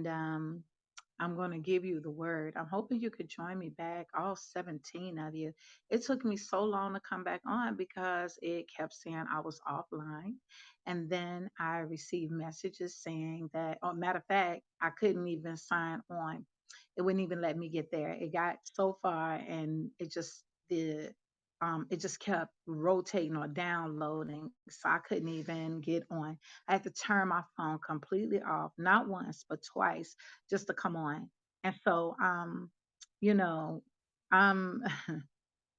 and I'm going to give you the word. I'm hoping you could join me back, all 17 of you. It took me so long to come back on because it kept saying I was offline. And then I received messages saying that, oh, matter of fact, I couldn't even sign on. It wouldn't even let me get there. It got so far and it just kept rotating or downloading. So I couldn't even get on. I had to turn my phone completely off, not once, but twice, just to come on. And so, you know, I'm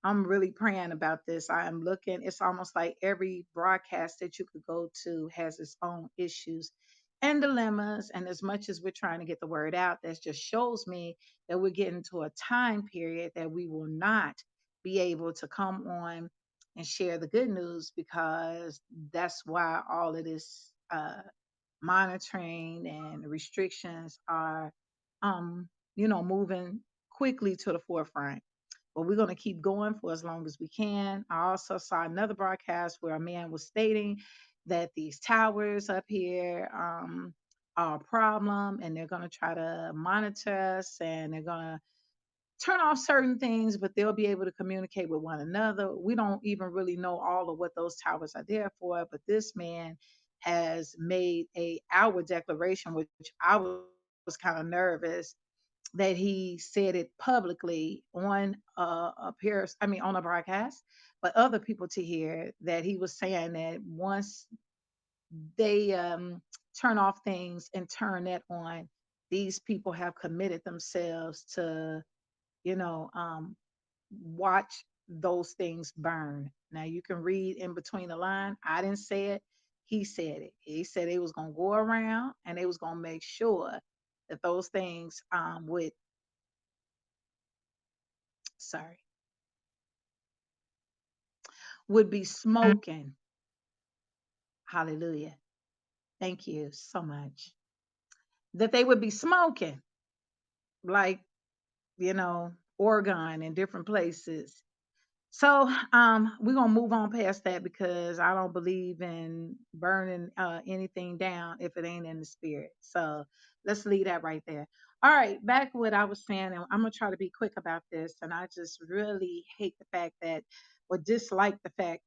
I'm really praying about this. I am looking, it's almost like every broadcast that you could go to has its own issues and dilemmas. And as much as we're trying to get the word out, that just shows me that we're getting to a time period that we will not be able to come on and share the good news because that's why all of this monitoring and restrictions are, um, moving quickly to the forefront, but we're going to keep going for as long as we can. I also saw another broadcast where a man was stating that these towers up here are a problem and they're going to try to monitor us and they're going to turn off certain things, but they'll be able to communicate with one another. We don't even really know all of what those towers are there for, but this man has made a our declaration, which I was kind of nervous that he said it publicly on on a broadcast, but other people to hear that he was saying that once they turn off things and turn that on, these people have committed themselves to, you know, watch those things burn. Now you can read in between the line. I didn't say it. He said it. He said it was gonna go around and they was gonna make sure that those things would sorry would be smoking. Hallelujah. Thank you so much. That they would be smoking, like, Oregon and different places. So we're gonna move on past that because I don't believe in burning anything down if it ain't in the spirit. So let's leave that right there. All right, back to what I was saying, and I'm gonna try to be quick about this. And I just really hate the fact that, or dislike the fact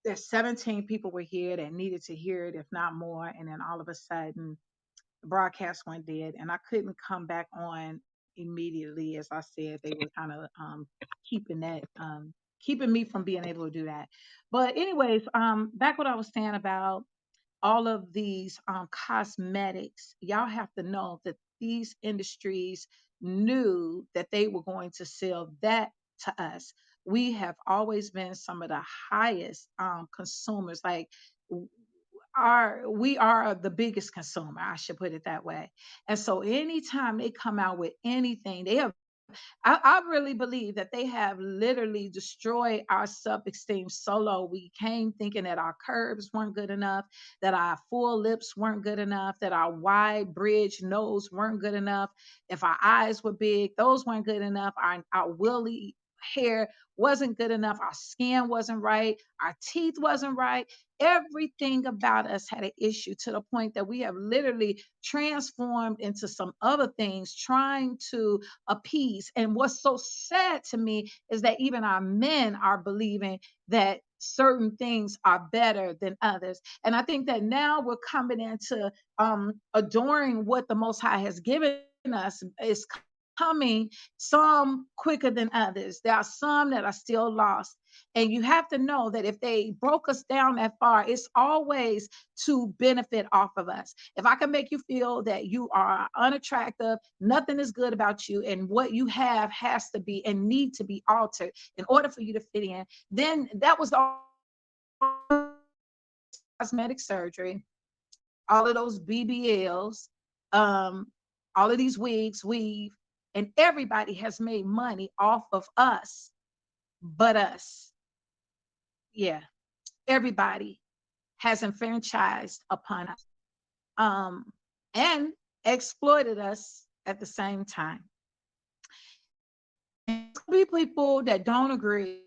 that 17 people were here that needed to hear it, if not more. And then all of a sudden, the broadcast went dead, and I couldn't come back on immediately. As I said, they were kind of keeping that, keeping me from being able to do that. But anyways, back what I was saying about all of these cosmetics, y'all have to know that these industries knew that they were going to sell that to us. We have always been some of the highest consumers. Like we are the biggest consumer, I should put it that way. And so anytime they come out with anything, they have I really believe that they have literally destroyed our self-esteem so low. We came thinking that our curves weren't good enough, that our full lips weren't good enough, that our wide bridge nose weren't good enough. If our eyes were big, those weren't good enough. Our willy hair wasn't good enough. Our skin wasn't right. Our teeth wasn't right. Everything about us had an issue to the point that we have literally transformed into some other things trying to appease. And what's so sad to me is that even our men are believing that certain things are better than others. And I think that now we're coming into adoring what the Most High has given us is coming some quicker than others. There are some that are still lost. And you have to know that if they broke us down that far, it's always to benefit off of us. If I can make you feel that you are unattractive, nothing is good about you, and what you have has to be and need to be altered in order for you to fit in, then that was all cosmetic surgery, all of those BBLs, um, all of these wigs, weave, and everybody has made money off of us, but us. Yeah, everybody has enfranchised upon us, um, and exploited us at the same time. And be people that don't agree,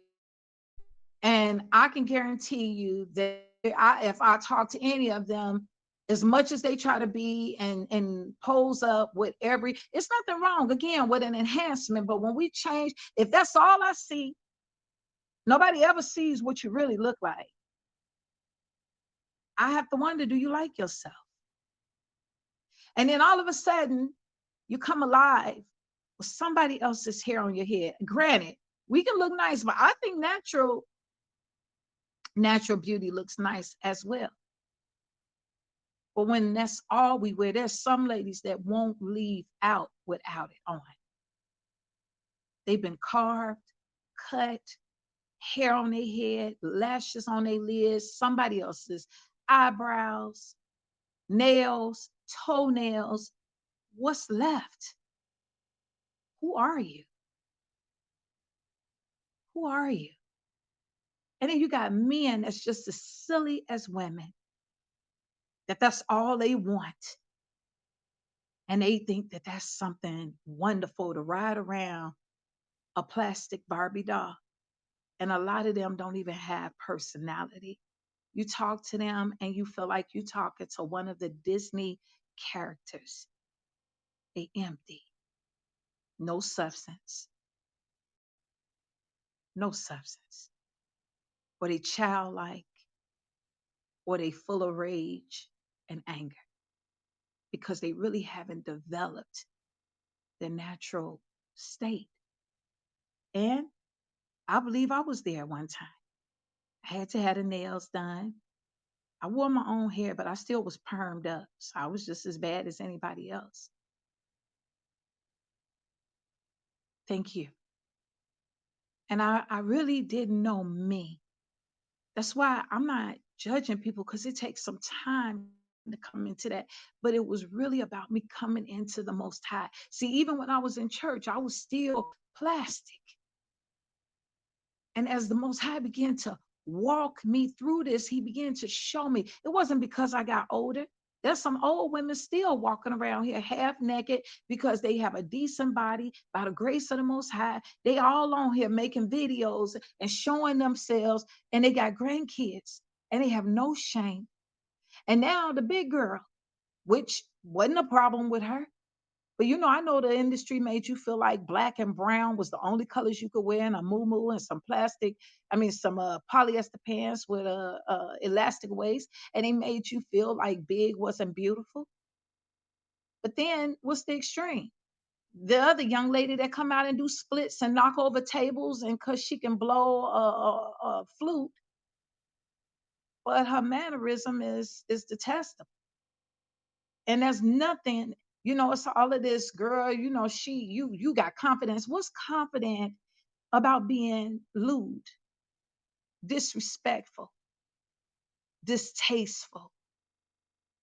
and I can guarantee you that if I talk to any of them, As much as they try to be and pose up with every, it's nothing wrong again with an enhancement, but when we change, if that's all I see, nobody ever sees what you really look like. I have to wonder, do you like yourself? And then all of a sudden, you come alive with somebody else's hair on your head. Granted, we can look nice, but I think natural beauty looks nice as well. But when that's all we wear, there's some ladies that won't leave out without it on. They've been carved, cut, hair on their head, lashes on their lids, somebody else's eyebrows, nails, toenails. What's left? Who are you? Who are you? And then you got men that's just as silly as women, that that's all they want. And they think that that's something wonderful to ride around a plastic Barbie doll. And a lot of them don't even have personality. You talk to them and you feel like you talking to one of the Disney characters. They empty, no substance, no substance. Or they childlike, or they full of rage and anger because they really haven't developed their natural state. And I believe I was there one time. I had to have the nails done. I wore my own hair, but I still was permed up. So I was just as bad as anybody else. Thank you. And I really didn't know me. That's why I'm not judging people because it takes some time to come into that. But it was really about me coming into the Most High. See, even when I was in church, I was still plastic. And as the Most High began to walk me through this, He began to show me it wasn't because I got older. There's some old women still walking around here half naked because they have a decent body by the grace of the Most High. They all on here making videos and showing themselves, and they got grandkids and they have no shame. And now the big girl, which wasn't a problem with her, but I know the industry made you feel like black and brown was the only colors you could wear, and a muumuu and some plastic, some polyester pants with a elastic waist, and they made you feel like big wasn't beautiful. But then what's the extreme? The other young lady that come out and do splits and knock over tables, and cause she can blow a flute, but her mannerism is detestable. And there's nothing, it's all of this, girl, you got confidence. What's confident about being lewd, disrespectful, distasteful?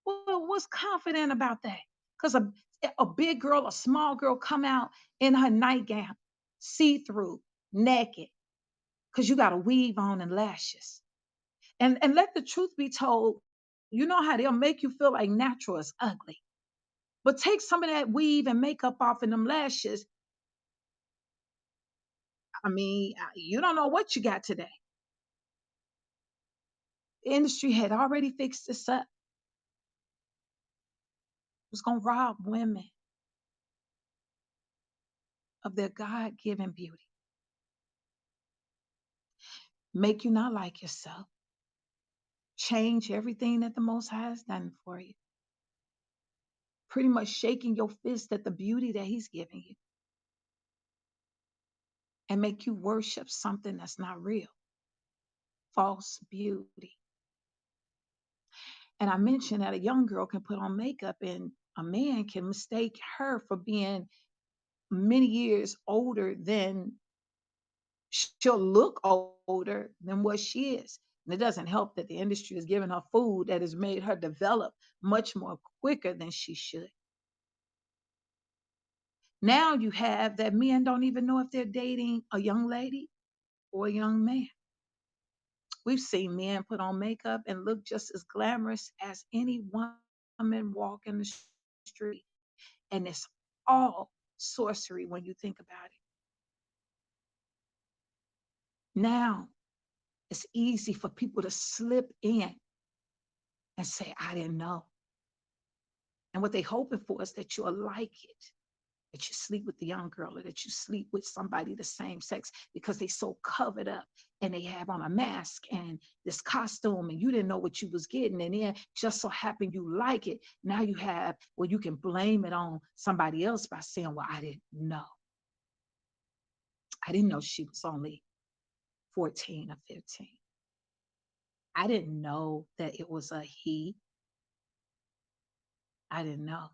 Well, what's confident about that? Because a big girl, a small girl come out in her nightgown, see-through, naked, because you got a weave on and lashes. And let the truth be told, you know how they'll make you feel like natural is ugly. But take some of that weave and makeup off in them lashes. You don't know what you got today. The industry had already fixed this up. It was going to rob women of their God given beauty, make you not like yourself, change everything that the Most High has done for you, pretty much shaking your fist at the beauty that He's giving you, and make you worship something that's not real, false beauty. And I mentioned that a young girl can put on makeup and a man can mistake her for being many years older than she'll look older than what she is. And it doesn't help that the industry is giving her food that has made her develop much more quicker than she should. Now you have that men don't even know if they're dating a young lady or a young man. We've seen men put on makeup and look just as glamorous as any woman walking the street. And it's all sorcery when you think about it. Now it's easy for people to slip in and say, I didn't know. And what they hoping for is that you'll like it, that you sleep with the young girl or that you sleep with somebody the same sex, because they so covered up and they have on a mask and this costume, and you didn't know what you was getting, and then just so happened you like it. Now you have, well, you can blame it on somebody else by saying, well, I didn't know she was only 14 or 15. I didn't know that it was a he. I didn't know.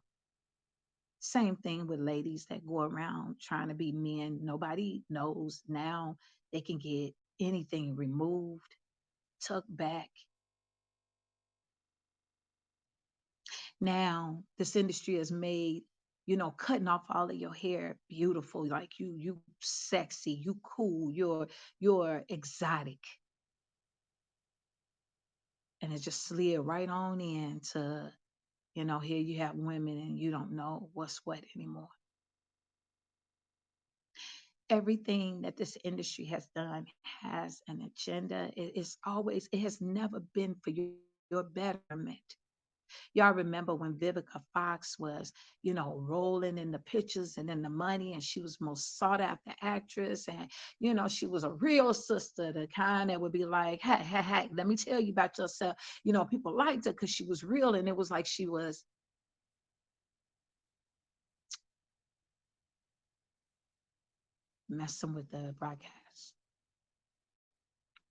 Same thing with ladies that go around trying to be men. Nobody knows now they can get anything removed, tucked back. Now this industry has made, cutting off all of your hair beautiful. Like you sexy, you cool, you're exotic. And it just slid right on into, here you have women and you don't know what's what anymore. Everything that this industry has done has an agenda. It has never been for your betterment. Y'all remember when Vivica Fox was, rolling in the pictures and in the money, and she was most sought after actress. And, she was a real sister, the kind that would be like, hey, let me tell you about yourself. People liked her because she was real. And it was like she was messing with the broadcast.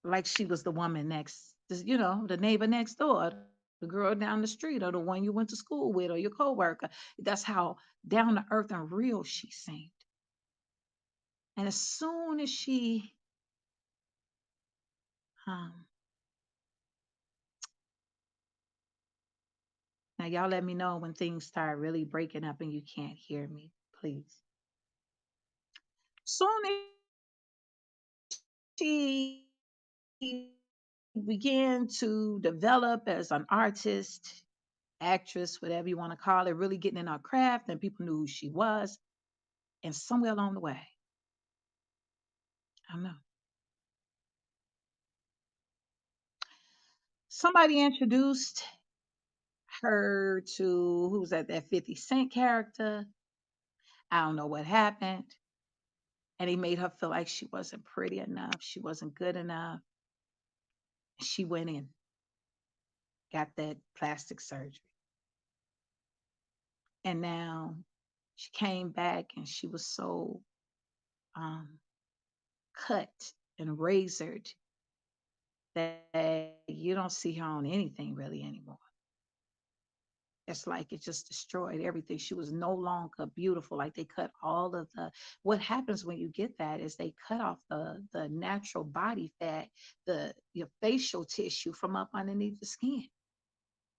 Like she was the woman next, the neighbor next door, the girl down the street, or the one you went to school with, or your coworker. That's how down to earth and real she seemed. And as soon as she, um, now y'all let me know when things start really breaking up and you can't hear me, please. Soon as she began to develop as an artist, actress, whatever you want to call it, really getting in her craft, and people knew who she was. And somewhere along the way, I don't know, somebody introduced her to, who was that 50 Cent character. I don't know what happened. And he made her feel like she wasn't pretty enough. She wasn't good enough. She went in, got that plastic surgery. And now she came back and she was so um, cut and razored that you don't see her on anything really anymore. It's like it just destroyed everything. She was no longer beautiful. Like they cut all of the, what happens when you get that is they cut off the natural body fat, your facial tissue from up underneath the skin.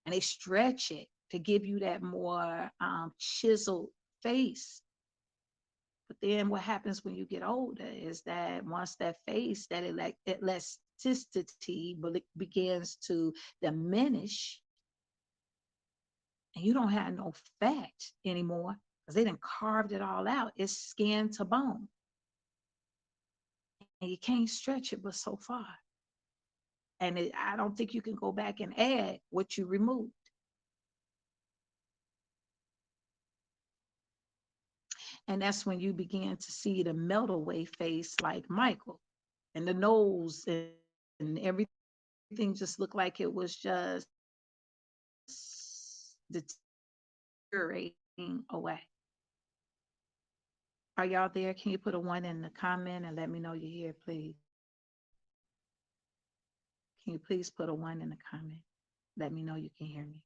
And they stretch it to give you that more chiseled face. But then what happens when you get older is that once that face, that elasticity begins to diminish, and you don't have no fat anymore because they done carved it all out. It's skin to bone. And you can't stretch it but so far. And I don't think you can go back and add what you removed. And that's when you begin to see the melt away face like Michael, and the nose and everything just looked like it was just deteriorating away. Are y'all there? Can you put a one in the comment and let me know you're here, please? Can you please put a one in the comment? Let me know you can hear me.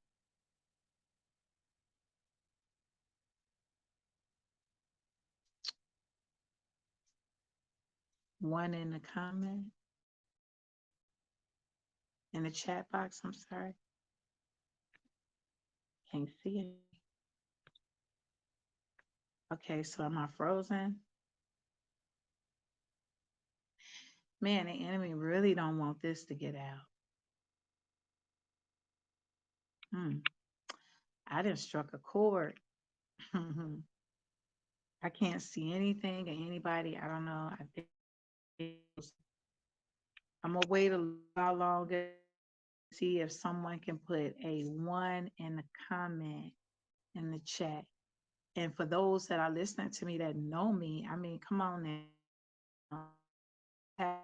One in the comment, in the chat box, I'm sorry. Can't see it. Okay, so am I frozen? Man, the enemy really don't want this to get out. I didn't struck a chord. I can't see anything or anybody. I don't know. I think I'm gonna wait a little longer, see if someone can put a one in the comment in the chat. And for those that are listening to me that know me, I mean, come on now.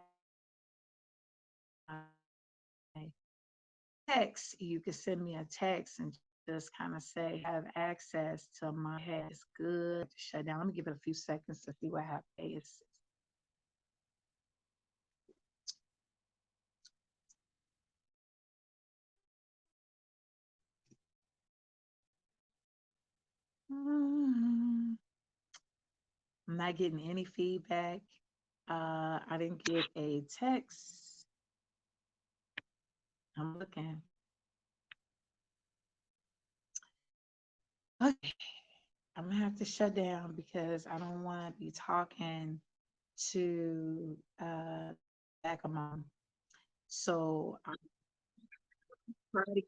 Text, you can send me a text and just kind of say, have access to my head. It's good to shut down. Let me give it a few seconds to see what happens. I'm not getting any feedback. I didn't get a text. I'm looking. Okay, I'm gonna have to shut down because I don't want to be talking to back of mom. So I'm trying to